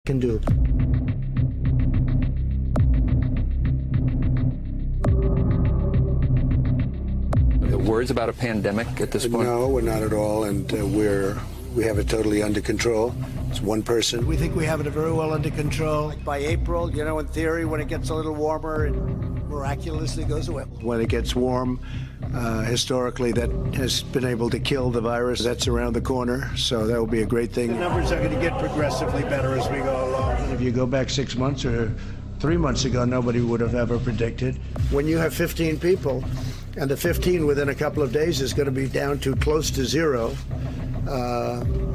can do. Words about a pandemic at this point? No, we're not at all, and we have it totally under control. It's one person. We think we have it very well under control. Like by April, in theory, when it gets a little warmer, it miraculously goes away. When it gets warm, historically, that has been able to kill the virus. That's around the corner, so that will be a great thing. The numbers are going to get progressively better as we go along. If you go back 6 months or 3 months ago, nobody would have ever predicted. When you have 15 people, and the 15 within a couple of days is going to be down to close to zero,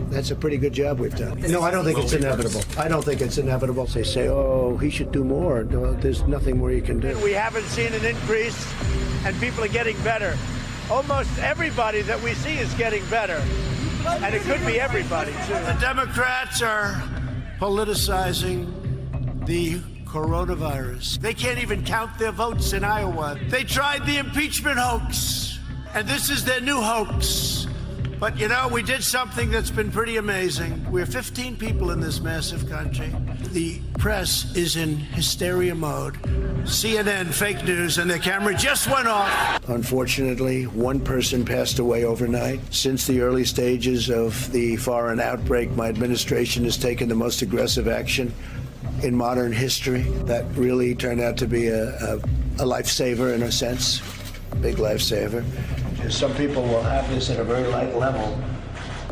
that's a pretty good job we've done. No, I don't think it's inevitable. I don't think it's inevitable. They say, oh, he should do more. No, there's nothing more you can do. We haven't seen an increase, and people are getting better. Almost everybody that we see is getting better. And it could be everybody, too. The Democrats are politicizing the coronavirus. They can't even count their votes in Iowa. They tried the impeachment hoax, and this is their new hoax. But, we did something that's been pretty amazing. We're 15 people in this massive country. The press is in hysteria mode. CNN, fake news, and their camera just went off. Unfortunately, one person passed away overnight. Since the early stages of the foreign outbreak, my administration has taken the most aggressive action in modern history. That really turned out to be a lifesaver in a sense, big lifesaver. Some people will have this at a very light level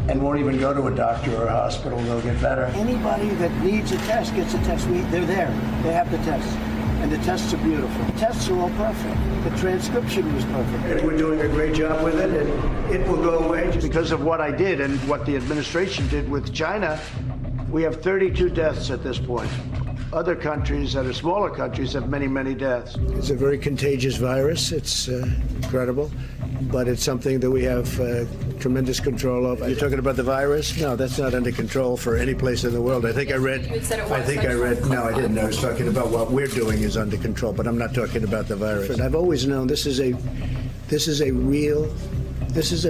and won't even go to a doctor or a hospital. They'll get better. Anybody that needs a test gets a test. They're there. They have the tests. And the tests are beautiful. The tests are all perfect. The transcription was perfect. And we're doing a great job with it, and it will go away. Just because of what I did and what the administration did with China, we have 32 deaths at this point. Other countries that are smaller countries have many, many deaths. It's a very contagious virus. It's incredible, but it's something that we have tremendous control of. You're talking about the virus? No, that's not under control for any place in the world. I think I read. No, I didn't. I was talking about what we're doing is under control, but I'm not talking about the virus. And I've always known this is a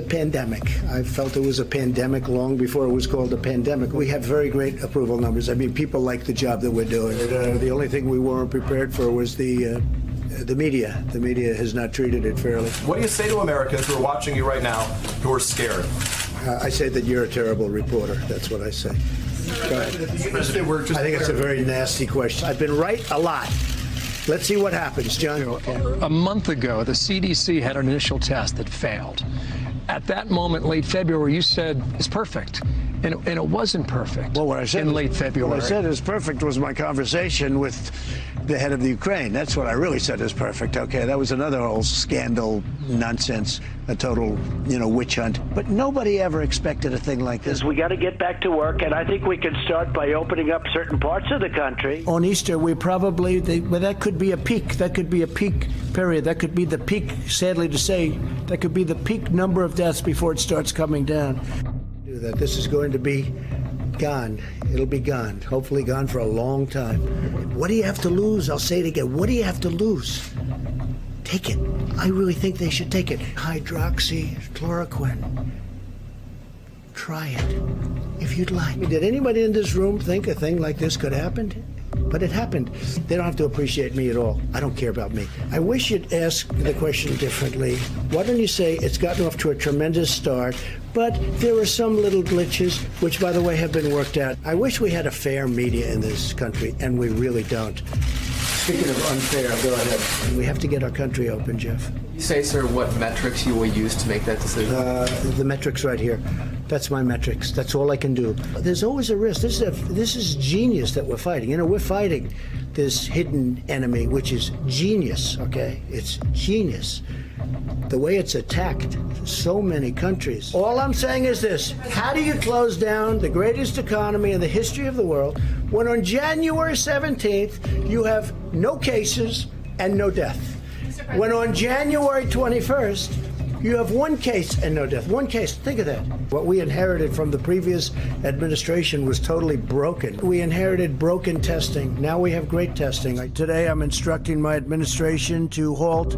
pandemic. I felt it was a pandemic long before it was called a pandemic. We have very great approval numbers. I mean, people like the job that we're doing. The only thing we weren't prepared for was the media. The media has not treated it fairly. What do you say to Americans who are watching you right now who are scared? I say that you're a terrible reporter. That's what I say. Go ahead. I think it's a very nasty question. I've been right a lot. Let's see what happens, John. A month ago, the CDC had an initial test that failed. At that moment, late February, you said it's perfect. And it wasn't perfect. Well, what I said in late February. What I said is perfect was my conversation with the head of the Ukraine. That's what I really said is perfect. Okay, that was another whole scandal nonsense, a total, witch hunt. But nobody ever expected a thing like this. We got to get back to work, and I think we can start by opening up certain parts of the country. On Easter, we probably, but that could be a peak. That could be a peak period. That could be the peak, sadly to say, that could be the peak number of deaths before it starts coming down. That this is going to be gone. It'll be gone. Hopefully gone for a long time. What do you have to lose? I'll say it again. What do you have to lose? Take it. I really think they should take it. Hydroxychloroquine. Try it, if you'd like. Did anybody in this room think a thing like this could happen? But it happened. They don't have to appreciate me at all. I don't care about me. I wish you'd ask the question differently. Why don't you say it's gotten off to a tremendous start, but there are some little glitches, which, by the way, have been worked out. I wish we had a fair media in this country, and we really don't. Speaking of unfair, go ahead. We have to get our country open, Jeff. You say, sir, what metrics you will use to make that decision? The metrics right here. That's my metrics. That's all I can do. There's always a risk. This is genius that we're fighting. We're fighting this hidden enemy, which is genius, okay? It's genius. The way it's attacked so many countries. All I'm saying is this. How do you close down the greatest economy in the history of the world when on January 17th you have no cases and no death? When on January 21st you have one case and no death. One case. Think of that. What we inherited from the previous administration was totally broken. We inherited broken testing. Now we have great testing. Today I'm instructing my administration to halt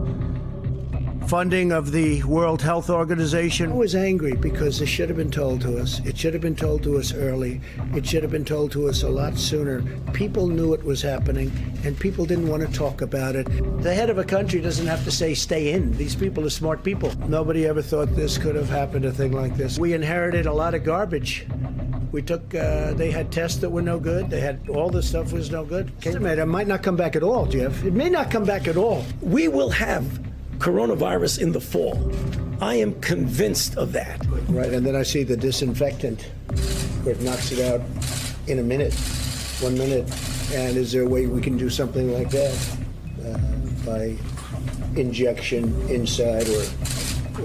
funding of the World Health Organization. I was angry because it should have been told to us. It should have been told to us early. It should have been told to us a lot sooner. People knew it was happening, and people didn't want to talk about it. The head of a country doesn't have to say stay in. These people are smart people. Nobody ever thought this could have happened, a thing like this. We inherited a lot of garbage. We took, they had tests that were no good. They had, all this stuff was no good. It might not come back at all, Jeff. It may not come back at all. We will have coronavirus in the fall. I am convinced of that. Right, and then I see the disinfectant where it knocks it out in a minute, 1 minute. And is there a way we can do something like that by injection inside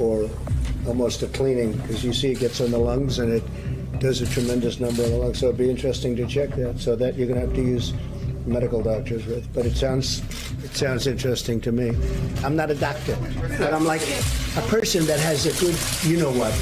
or almost a cleaning? Because you see it gets on the lungs and it does a tremendous number on the lungs. So it'd be interesting to check that. So that you're going to have to use medical doctors with. But it sounds interesting to me. I'm not a doctor, but I'm like a person that has a good, you know what.